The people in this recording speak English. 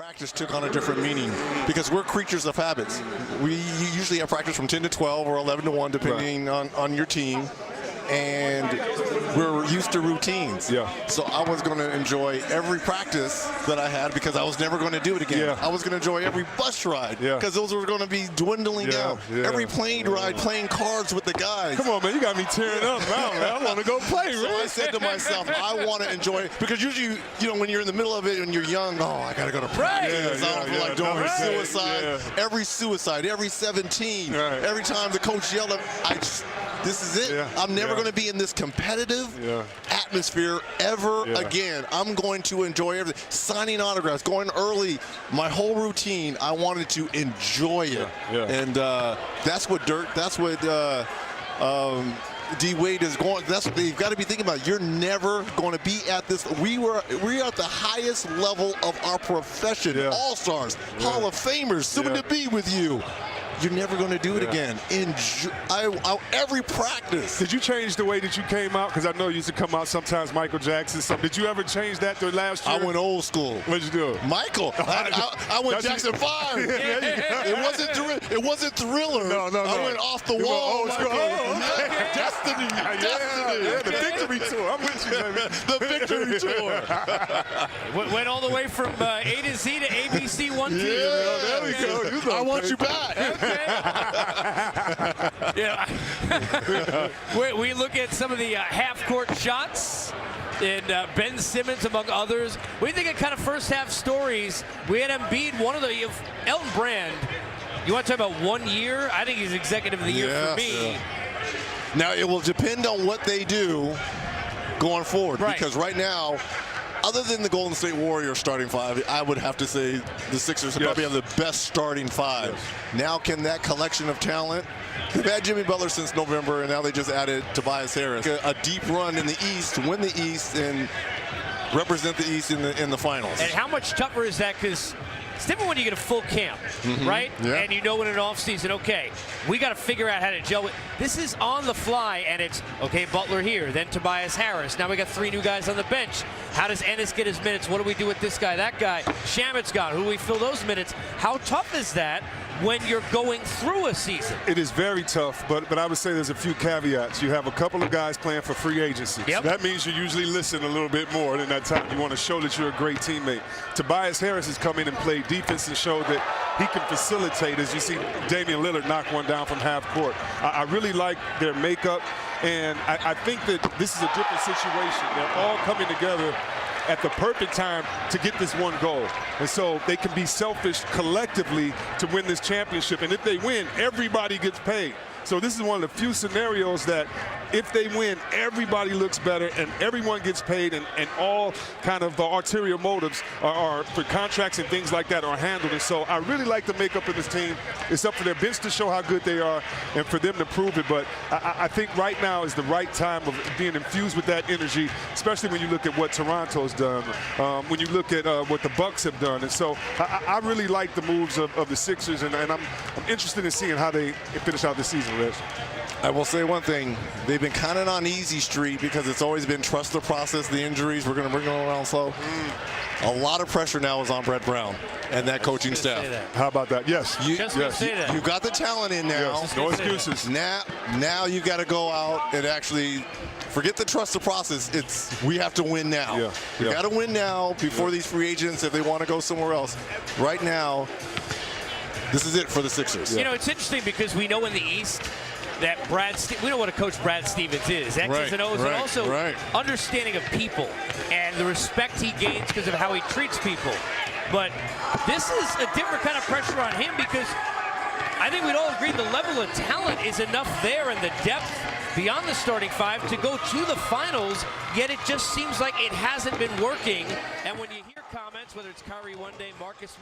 practice took on a different meaning because we're creatures of habits. We usually have practice from 10 to 12 or 11 to 1, depending on your team. And we're used to routines. Yeah. So I was going to enjoy every practice that I had because I was never going to do it again. Yeah. I was going to enjoy every bus ride because those were going to be dwindling down. Yeah. Every plane ride, playing cards with the guys. Come on, man. You got me tearing up now, man. I want to go play, So I said to myself, I want to enjoy it. Because usually, when you're in the middle of it and you're young, I got to go to practice. I don't feel like doing suicide. Yeah. Every suicide, every 17, every time the coach yelled at me, this is it. I'm never going to be in this competitive atmosphere ever again. I'm going to enjoy everything. Signing autographs, going early, my whole routine, I wanted to enjoy it. And that's what D-Wade is going. That's what you've got to be thinking about. You're never going to be at this. We are at the highest level of our profession. All-stars, Hall of Famers, soon to be with you. You're never going to do it again. Enjoy every practice. Did you change the way that you came out? Because I know you used to come out sometimes Michael Jackson. Did you ever change that the last year? I went old school. What'd you do? Michael. I went Jackson 5. It wasn't Thriller. No. I went off the wall. Destiny. The victory tour. I'm with you, baby. The victory tour. Went all the way from A to Z to ABC 1 2. There we go. I want you back. We look at some of the half-court shots and Ben Simmons, among others. We think of kind of first-half stories. We had Embiid, one of the Elton Brand. You want to talk about 1 year? I think he's executive of the year for me. Now, it will depend on what they do going forward. Because right now, other than the Golden State Warriors starting 5, I would have to say the Sixers probably have the best starting 5. Now, can that collection of talent? They've had Jimmy Butler since November, and now they just added Tobias Harris. A deep run in the East, win the East, and represent the East in the finals. And how much tougher is that? Because it's different when you get a full camp, right? And you know in an offseason, okay, we got to figure out how to gel with. This is on the fly, and it's, okay, Butler here, then Tobias Harris. Now we got 3 new guys on the bench. How does Ennis get his minutes? What do we do with this guy, that guy? Shamit's gone. Who do we fill those minutes? How tough is that when you're going through a season? It is very tough, but I would say there's a few caveats. You have a couple of guys playing for free agency. So that means you usually listen a little bit more than that time. You want to show that you're a great teammate. Tobias Harris has come in and played defense and showed that he can facilitate, as you see Damian Lillard knock one down from half court. I really like their makeup, and I think that this is a different situation. They're all coming together at the perfect time to get this one goal. And so they can be selfish collectively to win this championship. And if they win, everybody gets paid. So this is one of the few scenarios that if they win, everybody looks better and everyone gets paid, and all kind of the ulterior motives are for contracts and things like that are handled. And so I really like the makeup of this team. It's up for their bench to show how good they are and for them to prove it. But I think right now is the right time of being infused with that energy, especially when you look at what Toronto's done, when you look at what the Bucks have done. And so I really like the moves of the Sixers, and I'm interested in seeing how they finish out the season, Rich. I will say one thing. They've been kind of on easy street because it's always been trust the process, the injuries. We're going to bring them around slow. A lot of pressure now is on Brett Brown and that coaching staff. How about that? Yes. You got the talent in now. No excuses. Now you got to go out and actually forget the trust the process. We have to win now. We got to win now before these free agents, if they want to go somewhere else. Right now, this is it for the Sixers. You know, it's interesting because we know in the East that we know what a coach Brad Stevens is. X's and O's, but also understanding of people and the respect he gains because of how he treats people. But this is a different kind of pressure on him because I think we'd all agree the level of talent is enough there and the depth beyond the starting 5 to go to the finals, yet it just seems like it hasn't been working. And when you hear comments, whether it's Kyrie one day, Marcus